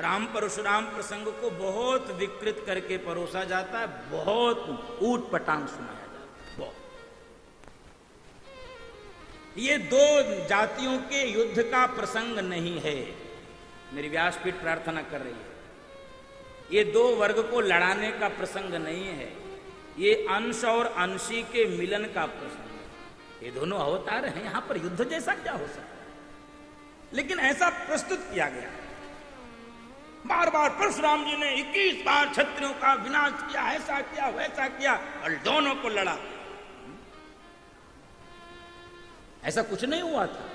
राम परशुराम प्रसंग को बहुत विकृत करके परोसा जाता है, बहुत ऊट पटांग सुनाया जाता है, बहुत। ये दो जातियों के युद्ध का प्रसंग नहीं है, मेरी व्यासपीठ प्रार्थना कर रही है। ये दो वर्ग को लड़ाने का प्रसंग नहीं है, ये अंश और अंशी के मिलन का प्रसंग है। ये दोनों अवतार हैं, यहां पर युद्ध जैसा क्या हो सकता है, लेकिन ऐसा प्रस्तुत किया गया। बार बार परशुराम जी ने 21 बार क्षत्रियों का विनाश किया, ऐसा किया वैसा किया, और दोनों को लड़ा। ऐसा कुछ नहीं हुआ था,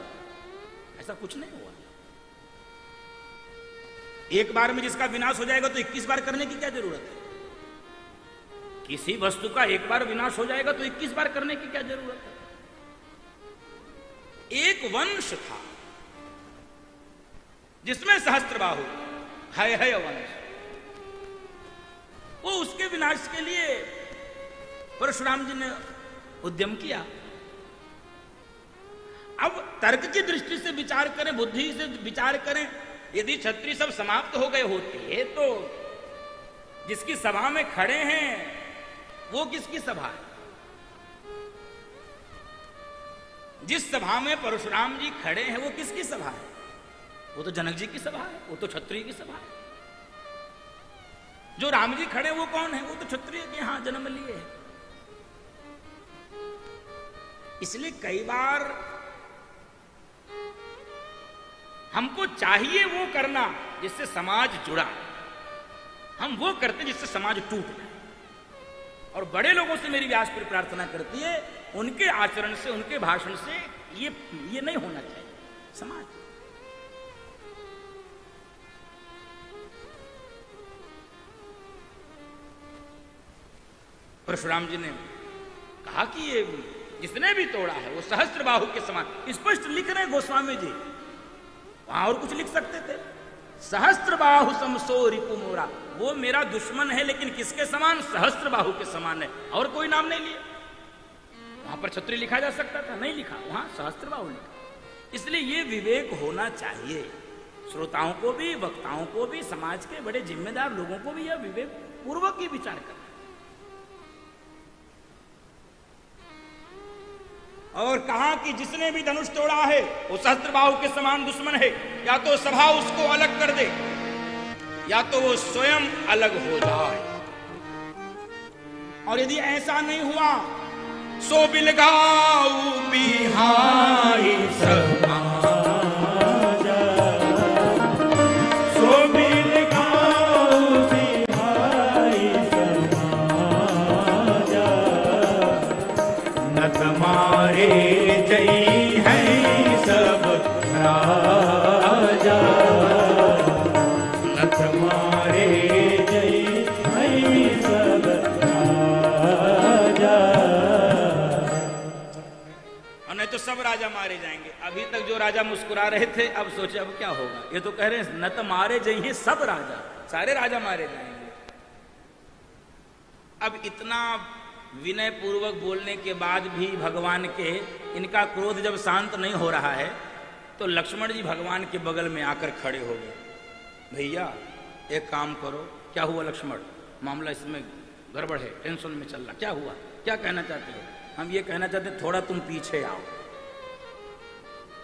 ऐसा कुछ नहीं हुआ। एक बार में जिसका विनाश हो जाएगा तो 21 बार करने की क्या जरूरत है? किसी वस्तु का एक बार विनाश हो जाएगा तो 21 बार करने की क्या जरूरत है? एक वंश था जिसमें सहस्त्रबाहु है वंश, वो उसके विनाश के लिए परशुराम जी ने उद्यम किया। अब तर्क की दृष्टि से विचार करें, बुद्धि से विचार करें, यदि क्षत्रिय सब समाप्त हो गए होते तो जिसकी सभा में खड़े हैं वो किसकी सभा है? जिस सभा में परशुराम जी खड़े हैं वो किसकी सभा है? वो तो जनक जी की सभा है, वो तो क्षत्रिय की सभा है। जो राम जी खड़े वो कौन है? वो तो क्षत्रिय के यहां जन्म लिए हैं। इसलिए कई बार हमको चाहिए वो करना जिससे समाज जुड़ा, हम वो करते जिससे समाज टूट जाए। और बड़े लोगों से मेरी व्यासपीठ प्रार्थना करती है, उनके आचरण से, उनके भाषण से ये नहीं होना चाहिए समाज। परशुराम जी ने कहा कि ये जिसने भी तोड़ा है वो सहस्त्रबाहु के समान, स्पष्ट लिख रहे गोस्वामी जी, वहां और कुछ लिख सकते थे। सहस्त्रबाहु समसो रिपु मोरा, वो मेरा दुश्मन है लेकिन किसके समान? सहस्त्रबाहु के समान है, और कोई नाम नहीं लिया। वहां पर क्षत्रिय लिखा जा सकता था, नहीं लिखा, वहां सहस्त्रबाहु लिखा। इसलिए ये विवेक होना चाहिए श्रोताओं को भी, वक्ताओं को भी, समाज के बड़े जिम्मेदार लोगों को भी यह विवेक पूर्वक ही विचार करना। और कहा कि जिसने भी धनुष तोड़ा है वो सहस्त्रबाहु के समान दुश्मन है, या तो सभा उसको अलग कर दे या तो वो स्वयं अलग हो जाए। और यदि ऐसा नहीं हुआ सो बिलगाऊ बिहाई समाज, सो बिलगाऊ बिहाई समाज, न तुम्हारे जय है सब राजा, न तुम्हारे जय है सब राजा। और नहीं तो सब राजा मारे जाएंगे। अभी तक जो राजा मुस्कुरा रहे थे, अब सोचे अब क्या होगा। ये तो कह रहे हैं न तो मारे जाइए सब राजा, सारे राजा मारे जाएंगे। अब इतना विनय पूर्वक बोलने के बाद भी भगवान के इनका क्रोध जब शांत नहीं हो रहा है तो लक्ष्मण जी भगवान के बगल में आकर खड़े हो गए। भैया एक काम करो। क्या हुआ लक्ष्मण? मामला इसमें गड़बड़ है, टेंशन में चल रहा, क्या हुआ, क्या कहना चाहते हो? हम ये कहना चाहते थोड़ा तुम पीछे आओ।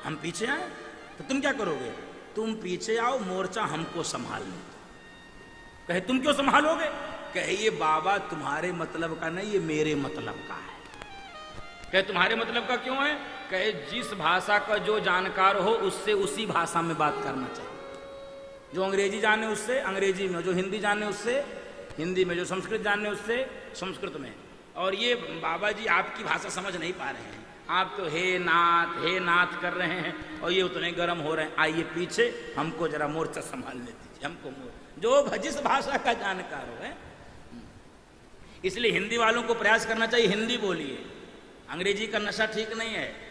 हम पीछे आए तो तुम क्या करोगे? तुम पीछे आओ, मोर्चा हमको संभालने दो। कहे तुम क्यों संभालोगे? कहे ये बाबा तुम्हारे मतलब का नहीं, ये मेरे मतलब का है। कहे तुम्हारे मतलब का क्यों है? कहे जिस भाषा का जो जानकार हो उससे उसी भाषा में बात करना चाहिए। जो अंग्रेजी जाने उससे अंग्रेजी में, जो हिंदी जाने उससे हिंदी में, जो संस्कृत जाने उससे संस्कृत में। और ये बाबा जी आपकी भाषा समझ नहीं पा रहे हैं, आप तो हे नाथ कर रहे हैं और ये उतने गर्म हो रहे हैं। आइए पीछे, हमको जरा मोर्चा संभालने दीजिए, हमको जो जिस भाषा का जानकार हो है। इसलिए हिंदी वालों को प्रयास करना चाहिए हिंदी बोलिए, अंग्रेजी का नशा ठीक नहीं है।